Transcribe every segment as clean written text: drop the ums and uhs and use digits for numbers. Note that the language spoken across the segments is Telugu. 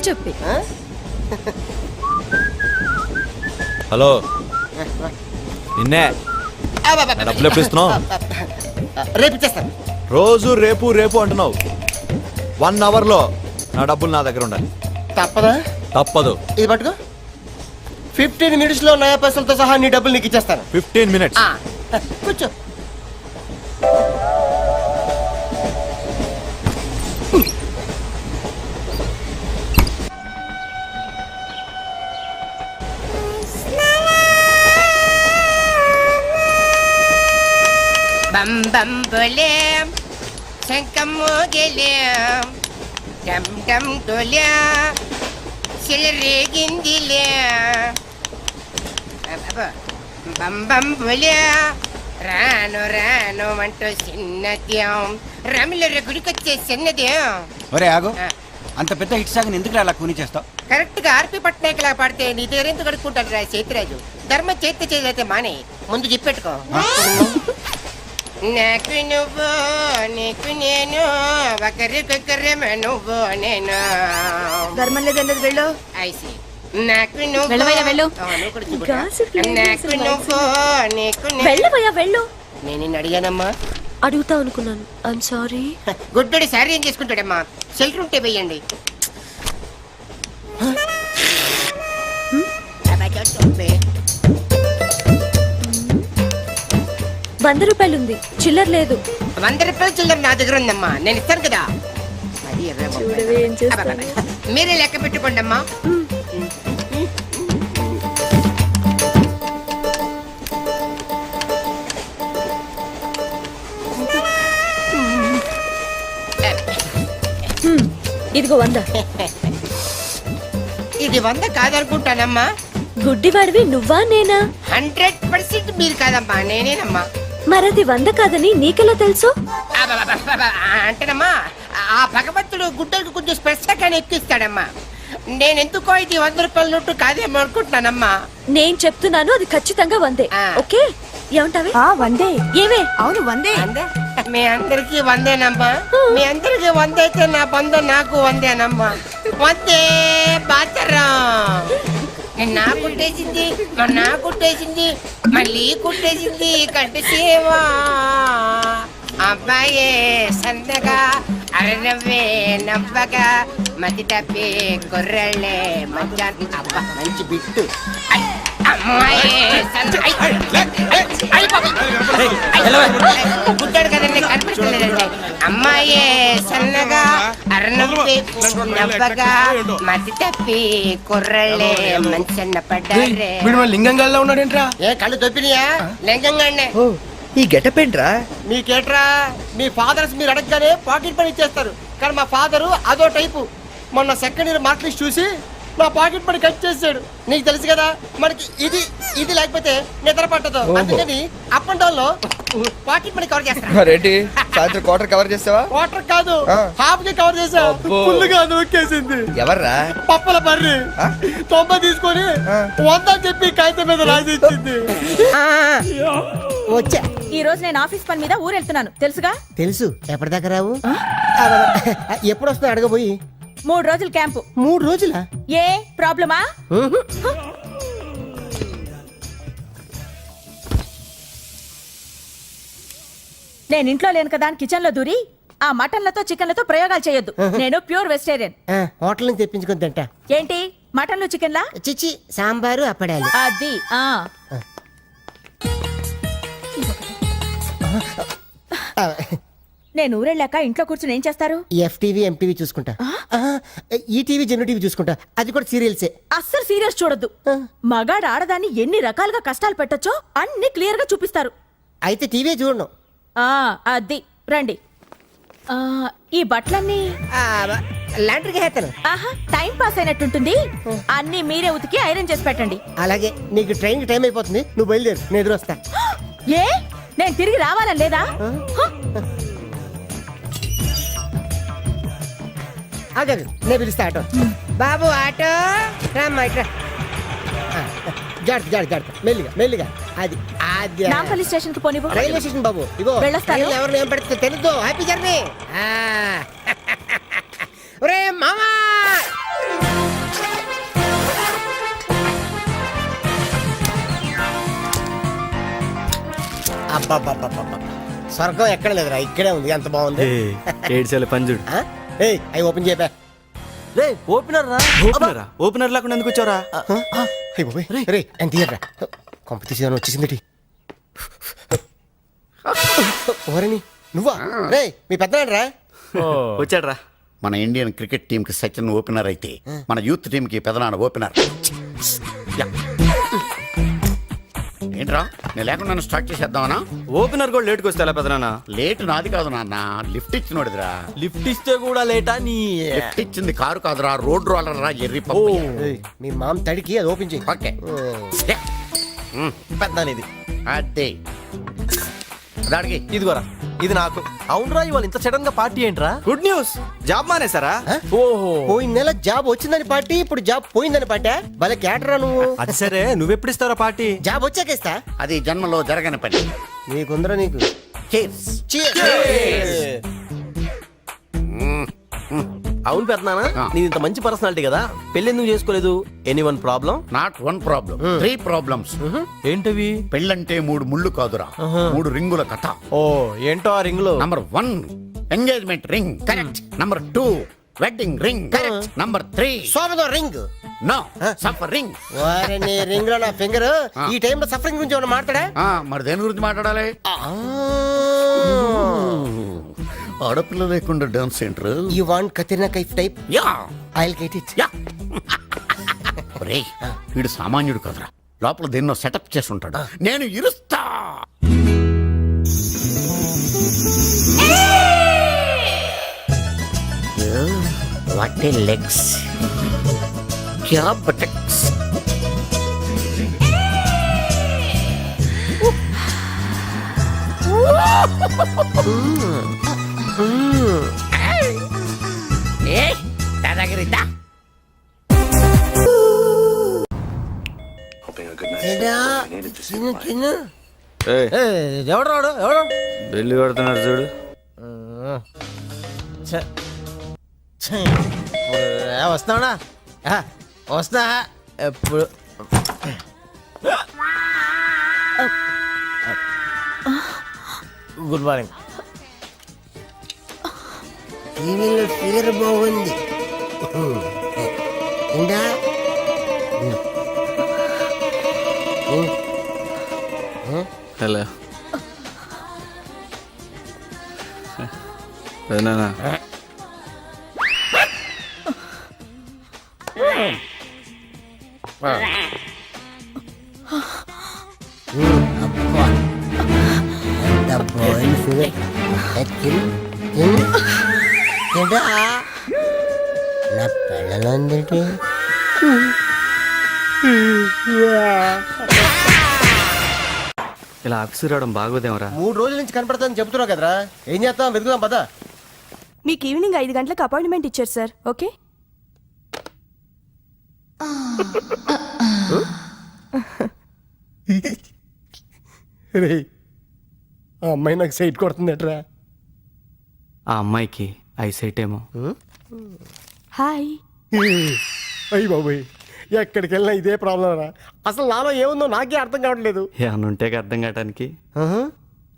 చెప్పి. హలో నిన్నే డబ్బులు ఎప్పుడు ఇస్తున్నావు? రేపు ఇచ్చేస్తాను. రోజు రేపు రేపు అంటున్నావు. 1 అవర్లో నా డబ్బులు నా దగ్గర ఉండాలి. తప్పదా? తప్పదు. ఇది పట్టుకో. 15 minutes లో నయా పైసలతో సహా నీ డబ్బులు నీకు ఇచ్చేస్తాను. 15 minutes. కూర్చో. బం బం బోలేం శంఖం మోగలేం డమ్ డమ్ డోలే సిలరేగిందిలే బం బం బోలే రాను రాను అంటూ చిన్నదేం రమిల గుడికొచ్చే చిన్నదేం. ఒరే ఆగు, అంత పెద్ద హిట్ సాగుని ఎందుకు అలా కూని చేస్తావు? కరెక్ట్ గా ఆర్పి పట్నాయక్ లా పాడితే నీ దగ్గర ఎందుకు కడుక్కుంటాడు రా చేతిరాజు. ధర్మ చేతి చేదైతే మానే ముందు చెప్పెట్టుకో. నాకు నువ్వు నీకు నేను ఒకరికొకరేమో నువ్వు నేను. ధర్మం లేదండి, వెళ్ళు. ఐసి నాకు నువ్వు వెళ్ళవయ్యా, వెళ్ళు. నాకు నువ్వు నీకు వెళ్ళవయ్యా, వెళ్ళు. నేను నిన్ను అడిగానమ్మా. అడుగుతా అనుకున్నాను. I'm sorry. గుడ్డోడి సారీ ఏం చేసుకుంటాడమ్మా? షెల్టర్ ఉంటే వెయ్యండి. ₹100 ఉంది, చిల్లర లేదు. ₹100 చిల్లర నా దగ్గర ఉందమ్మా, నేను ఇస్తాను కదా. మీరే లెక్క పెట్టుకోండి అమ్మా. ఇదిగో 100. ఇది 100 కాదనుకుంటానమ్మా. గుడ్డివాడివి నువ్వా నేనా? 100% మీరు కాదమ్మా, నేనేనమ్మా. మరది 100 కాదని నీకెలా తెలుసు? అంటేనమ్మా, ఆ భగవంతుడు గుడ్డలకు కొంచెం స్పెషల్గానే ఎక్కిస్తాడమ్మా. నేనెందుకో ఇది ₹100 నోటు కాదేమో అనుకుంటున్నానమ్మా. నేను చెప్తున్నాను, అది ఖచ్చితంగా 100. ఓకే, ఏమంటావే? 100. ఏవే? అవును 100. మీ అందరికి 100నమ్మా. మీ అందరికి 100 అయితే నా బంధం నాకు 100నమ్మా. 100 బాతరం. నా కుట్టేసింది, నా కుట్టేసింది, మళ్ళీ కుట్టేసింది కంటి సేవా. అబ్బాయే సన్నగా అరనవ్వే నవ్వగా మతి తప్పి కుర్రళ్ళే మధ్య. అబ్బా మంచి బిట్టు. గుడ్డాడు కదండి, కనిపించలేదండి. అమ్మాయే సన్నగా అరనవ్వే నవ్వగా మతి తప్పి కుర్రళ్ళే మంచి అన్న పడ్డారే. లింగంగా ఉన్నాడేంట్రా? ఏ కళ్ళు తొప్పినాయా? లింగంగానే. ఈ గెటప్ ఏంట్రా? మీకేట్రా, మీ ఫాదర్స్ మీరు అడగగానే పాకెట్ పని ఇచ్చేస్తారు. కానీ మా ఫాదరు అదో టైపు. మొన్న సెకండ్ ఇయర్ మార్క్ లిస్ట్ చూసి నా పాకెట్ పని కట్ చేసాడు. నీకు తెలుసు కదా, మనకి ఇది ఇది లేకపోతే నిద్ర పట్టదు. అందుకని అప్ అండ్ డౌన్ లో పాకెట్ మనీ కవర్ చేస్తా. సాయంత్రం క్వార్టర్ కవర్ చేసావా? క్వార్టర్ కాదు, హాఫ్ కి కవర్ చేసా. ఫుల్ గా నొక్కేసింది. ఎవర్రా? పప్పల బర్రి 90 తీసుకొని 100 అని చెప్పి కాగితం మీద రాసి ఇచ్చింది. వచ్చా. ఈ రోజు నేను ఆఫీస్ పని మీద ఊరు వెళ్తున్నాను, తెలుసుగా? తెలుసు. ఎప్పటిదాకా రావు? ఎప్పుడు వస్తా అడగబోయి. 3 రోజులు క్యాంపు. 3 రోజులా? ఏ ప్రాబ్లమా? నేను ఇంట్లో లేను కదా అని కిచెన్ లో దూరి ఆ మటన్లతో చికెన్లతో ప్రయోగాలు చేయొద్దు. నేను ప్యూర్ వెజిటేరియన్. హోటల్ నుంచి తెప్పించుకొని తింటా. ఏంటి మటన్లు చికెన్లా? చిచి, సాంబారు అప్పడాలి. అది నేను ఊరెళ్ళాక ఇంట్లో కూర్చుని ఏం చేస్తారు? FTV MTV చూసుకుంటా. ఈటీవీ జెన్యూ టీవీ చూసుకుంటా. అది కూడా సీరియల్సే. అస్సలు సీరియస్ చూడొద్దు. మగాడు ఆడదాన్ని ఎన్ని రకాలుగా కష్టాలు పెట్టొచ్చో అన్ని క్లియర్ గా చూపిస్తారు. అయితే టీవీ చూడను. అది రండి. ఈ బట్టలన్నీ లాండ్రీకి హేతను. ఆహా, టైం పాస్ అయినట్టుంటుంది. అన్ని మీరే ఉతికి ఐరన్ చేసి పెట్టండి. అలాగే. నీకు ట్రైన్ కి టైం అయిపోతుంది, నువ్వు బయలుదేరు, నేను ఎదురొస్తా. ఏ, నేను తిరిగి రావాలని లేదా? నేను పిలుస్తా ఆటో. బాబు ఆటో రామ్మా, ఇట్రా. జాగ్రత్త జాగ్రత్త జాగ్రత్త, మెల్లిగా మెల్లిగా. అది అది నాంపల్లి స్టేషన్ కి పోనివ్వు. రైల్వే స్టేషన్ బాబు. ఇగో వెళ్ళొస్తాను. ఎవరిని ఏం పెడితే తెలుద్దు. Happy journey. ఒరే మామా. అబ్బబ్బబ్బబ్బబ్బ. స్వర్గం ఎక్కడ లేదురా, ఇక్కడే ఉంది. ఎంత బాగుంది. ఏడ్చాలి పంజుడు. ఏయ్ అవి ఓపెన్ చేయబా. రే ఓపెనర్ రా. ఓపెనర్ లేకుండా ఎందుకు వచ్చారా? రే ఎంత తీయరా, కొంప తీసేదాన్ని వచ్చేసింది. ఓరని నువ్వా? రే మీ పెద్దరా. వచ్చాడు రా. మన ఇండియన్ క్రికెట్ టీం కి సచిన్ ఓపెనర్ అయితే మన యూత్ టీం కి పెదనాన్న ఓపెనర్. ఏంట్రా నేను లేకుండా స్టార్ట్ చేసేద్దామనా? ఓపెనర్ కూడా లేట్కి వస్తా పెదనాన్న. లేట్ నాది కాదు నాన్న, లిఫ్ట్ ఇచ్చినోడిదిరా. లిఫ్ట్ ఇస్తే కూడా లేటా నీ? లిఫ్ట్ ఇచ్చింది కారు కాదురా, రోడ్ రోలర్ రా, ఎర్రి పప్పు. ఏయ్, మీ మామ తడికి అది ఓపెన్ చేయి. ఓకే పెద్దనిది అదే దాడికి ఇదిగోరా, ఇది నాకు. అవునరా, ఇవాళ ఇంత సడన్ గా పార్టీ ఏంట్రా? గుడ్ న్యూస్, జాబ్ మానేసారా? ఓహో, పోయిన నెల జాబ్ వచ్చిందని పార్టీ, ఇప్పుడు జాబ్ పోయిందని పార్టీ. భలే క్యాటరా నువ్వు. అది సరే, నువ్వెప్పుడు ఇస్తారా పార్టీ? జాబ్ వచ్చాకేస్తా. అది జన్మలో జరగని పని. నీకుందరా నీకు. Cheers. అవును పెద్దనానా, నీది ఇంత మంచి పర్సనాలిటీ కదా, పెళ్లి ఎందుకు చేసుకోలేదు? Anyone problem? Not one problem, 3 problems. ఏంటవి? పెళ్ళంటే 3 ముళ్ళు కాదురా, 3 రింగుల కథ. ఓ ఏంటో ఆ రింగ్ లో? Number 1 engagement ring, correct. Number 2 wedding ring, correct. Number 3 సోమదో రింగ్. No suffer ring. వారిని రింగ్ లో నా ఫింగర్. ఈ టైం లో సఫరింగ్ గురించి ఏమైనా మాట్లాడా? మరి దేని గురించి మాట్లాడాలి? ఆడపిల్ల లేకుండా dance centre. You want Katrina Kaif type? Yeah I will get it. Yeah ఒరేయ్, వీడు సామాన్యుడు కదరా, లోపల దేన్నో సెటప్ చేసి ఉంటాడు. నేను ఇరుస్తా. వాట్ ఏ లెగ్స్, క్యా బటక్స్. దాదాగిరిద్దా. ఎవడు రాడు? ఎవడు? బెల్లి కొడుతున్నారు చూడు. వస్తావునా? వస్తా. ఎప్పుడు? Good morning. టీవీలో ఫిగర్ బాగుంది. ఇందా హలో పెదనాన్న. నా పిల్లలందటి ఇలా ఆఫీసు రావడం బాగోదేమరా? 3 రోజుల నుంచి కనపడతానని చెప్తున్నావు కదరా, ఏం చేస్తాం? వెతుకుదాం పదా. మీకు ఈవినింగ్ 5 గంటలకు అపాయింట్మెంట్ ఇచ్చారు సార్. ఓకే. ఆ అమ్మాయి నాకు సైట్ కొడుతుందట్రా. ఆ అమ్మాయికి ఐసైట్ ఏమో. హాయ్. అయ్యి బాబోయ్, ఎక్కడికి వెళ్ళినా ఇదే ప్రాబ్లం రా. అసలు నాలో ఏముందో నాకే అర్థం కావట్లేదు. ఏమన్నా ఉంటే అర్థం కావటానికి.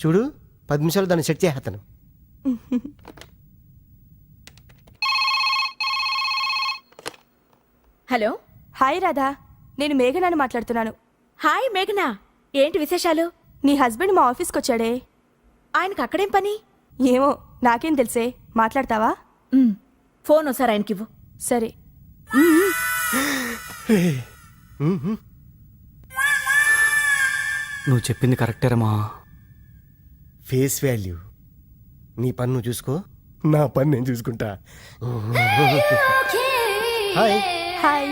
చూడు, 10 నిమిషాలు దాన్ని సెట్ చేస్తాను. హలో. హాయ్ రాధా, నేను మేఘనాని మాట్లాడుతున్నాను. హాయ్ మేఘనా, ఏంటి విశేషాలు? నీ హస్బెండ్ మా ఆఫీస్కి వచ్చాడే. ఆయనకు అక్కడేం పని? ఏమో నాకేం తెలుసే. మాట్లాడతావా? ఫోన్ ఒకసారి ఆయనకివ్వు. సరే. నువ్వు చెప్పింది కరెక్టేరమ్మా. Face value. నీ పని నువ్వు చూసుకో, నా పని నేను చూసుకుంటా. హాయ్. హాయ్.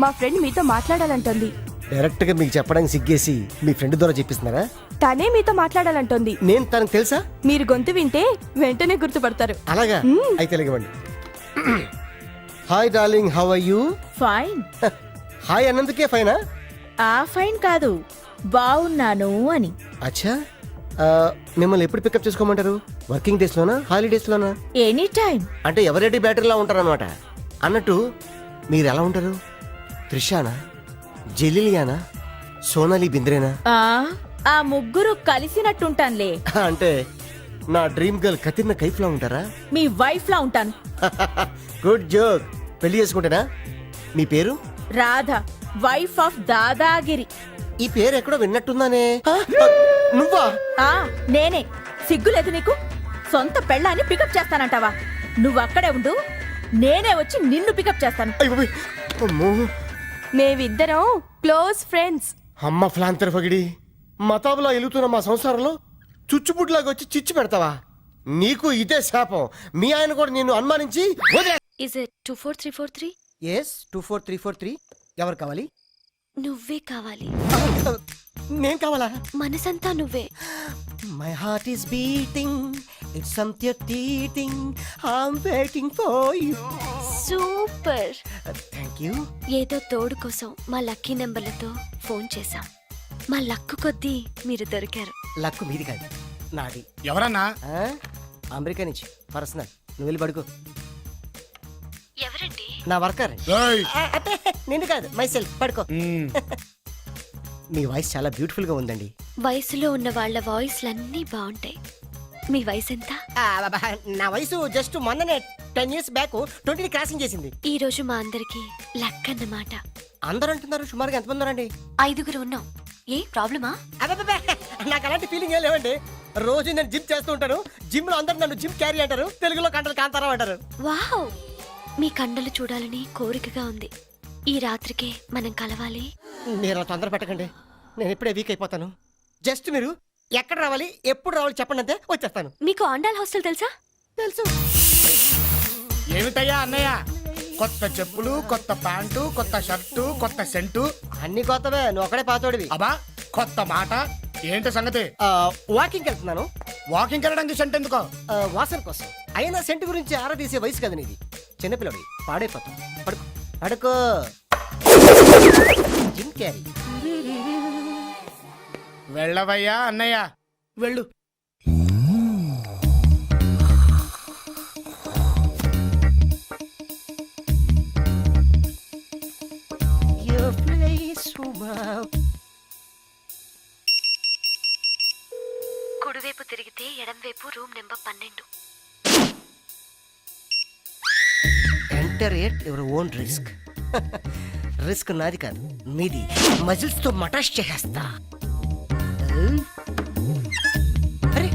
మా ఫ్రెండ్ మీతో మాట్లాడాలంటోంది. డైరెక్ట్ గా మీకు చెప్పడానికి సిగ్గేసి మీ ఫ్రెండ్ ద్వారా చెప్పిస్తున్నారా? తనే మీతో మాట్లాడాలంటోంది. నేను తనకు తెలుసా? మీరు గొంతు వింటే వెంటనే గుర్తుపడతారు. అలాగా? అయితే ఇవ్వండి. Hi darling, how are you? Fine. Hi అన్నందుకే ఫైనా? ఆ ఫైన్ కాదు, బాగున్నాను అని. అచ్చా, మిమ్మల్ని ఎప్పుడు పికప్ చేసుకోమంటారు? వర్కింగ్ డేస్ లోనా, హాలిడేస్ లోనా? Any time. అంటే ఎవరెడీ బ్యాటరీలా ఉంటారు అనమాట. అన్నట్టు మీరు ఎలా ఉంటారు? త్రిషానా, జెలిలియానా, సోనాలి బింద్రేనా? ఆ ముగ్గురు కలిసినట్టుంటానులే. అంటే నా డ్రీమ్ గర్ల్ కతిరిన కైఫ్ లా ఉంటారా? మీ వైఫ్ లా ఉంటాను. Good joke. పెళ్లి చేసుకుంటేనా? మీ పేరు? Radha, wife of dadagiri. ఈ పేరు ఎక్కడో విన్నట్టుందానే. నువ్వా? ఆ నేనే. సిగ్గులేదు నీకు? సొంత పెళ్ళాన్ని పికప్ చేస్తానంటావా? నువ్వు అక్కడే ఉండు, నేనే వచ్చి నిన్ను పికప్ చేస్తాను. అయ్య బాబోయ్. అమ్మో. మేమిద్దరం క్లోజ్ ఫ్రెండ్స్. అమ్మ ఫ్లాంతర్ ఫగిడి, మతాబులా ఎలుగుతున్న మా సంసారంలో చుచ్చుబుడ్లాగా వచ్చి చిచ్చు పెడతావా? నీకు ఇదే శాపం. మీ ఆయన కూడా నిన్ను అనుమానించి వదిలే. Is it 24343? ఎస్ 24343. ఎవరు కావాలి? నువ్వే కావాలి. నేను కావాలా? మనసంతా నువ్వే. My heart is beating, it's something teething, I'm waiting for you. Super. Thank you. ఏదో తోడు కోసం మా లక్కీ నెంబర్లతో ఫోన్ చేశాం. మా లక్కు కొద్దీ మీరు దొరికారు. లక్కు మీది కాదు, నాది. ఎవరన్నా? ఆ? అమెరికా నుంచి పర్సనల్. నువ్వు వెళ్ళి పడుకో. ఎవరండి? నా వర్కర్. అంటే నిన్ను కాదు, మై సెల్ఫ్. పడుకో. మీ వాయిస్ చాలా బ్యూటిఫుల్ గా ఉందండి. వయసులో ఉన్న వాళ్ళ వాయిస్లన్నీ బాగుంటాయి. మీ వయసు ఎంత? నా వయసు జస్ట్ మొన్ననే 10 years బ్యాక్ 20 క్రాసింగ్ చేసింది. ఈ రోజు మా అందరికి లక్ అన్నమాట. అందరూ అంటున్నారు. సుమారుగా ఎంతమంది ఉన్నారండి? 5 ఉన్నాం. ఏ ప్రాబ్లమా? అబ్బబ్బబ్బే, నాకు అలాంటి ఫీలింగ్ ఏం లేవండి. రోజు నేను జిమ్ చేస్తూ ఉంటాను. జిమ్ లో అందరూ నన్ను జిమ్ క్యారీ అంటారు, తెలుగులో కంటలు కాంతారావు అంటారు. వావ్, మీ కండలు చూడాలని కోరికగా ఉంది. ఈ రాత్రికే మనం కలవాలి. మీరు అలా తొందర పెట్టకండి, నేను ఇప్పుడే వీక్ అయిపోతాను. జస్ట్ మీరు ఎక్కడ రావాలి, ఎప్పుడు రావాలి చెప్పండి, అంతే వచ్చేస్తాను. మీకు ఆండాల్ హాస్టల్ తెలుసా? తెలుసు. ఏమిటయ్యా అన్నయ్య? కొత్త చెప్పులు, కొత్త ప్యాంటు, కొత్త షర్టు, కొత్త సెంటు. అన్ని కొత్తవే, నువ్వు ఒకడే పాతోడివి. అబ్బా కొత్త మాట. ఏంటి సంగతి? వాకింగ్ వెళ్తున్నాను. వాకింగ్ వెళ్ళడానికి సెంట్ ఎందుకో? వాసన కోసం. అయినా సెంట్ గురించి ఆరా తీసే వయసు కదా నీది. చిన్నపిల్లడి పాడైపోతాం. పడుకో పడుకో. Jim Carrey. వెళ్ళవయ్యా అన్నయ్య, వెళ్ళు. కుడివైపు తిరిగితే ఎడంవైపు room number 12. Enter at your own risk. Risk నాది కాదు, మీది. మజిల్స్ తో మటాష్ చేసేస్తా. అరే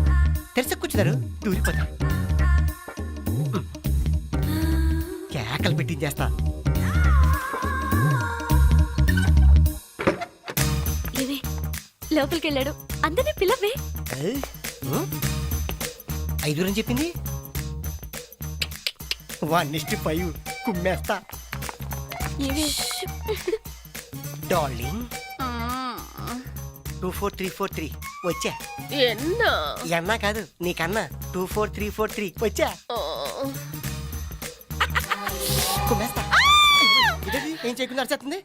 తెరిసి కూర్చున్నారు, దూరిపోతా. కేకలు పెట్టించేస్తా. ఏవే లోపలికి వెళ్ళాడు, అందరినీ పిలవే. 5 అని చెప్పింది. 1:5 కుమ్మేస్తా. ఏవే డార్లింగ్ 24343 వచ్చా. ఎన్నా కాదు నీకన్నా. 24343 వచ్చా. కుమ్మేస్తా. ఇదేంటి, ఏం చేయకుండా అరిచేస్తుంది?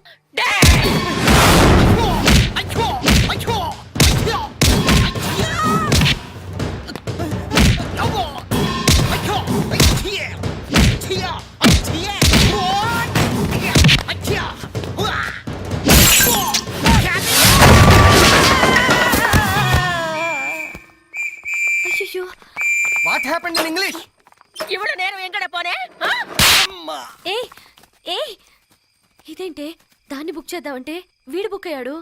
అయ్యో, వాట్ హ్యాపెండ్ ఇన్ ఇంగ్లీష్? ఇప్పుడు నేను ఎక్కడ పోనే? ఏ ఏ ఇదేంటే, దాన్ని బుక్ చేద్దామంటే వీడు బుక్ అయ్యాడు.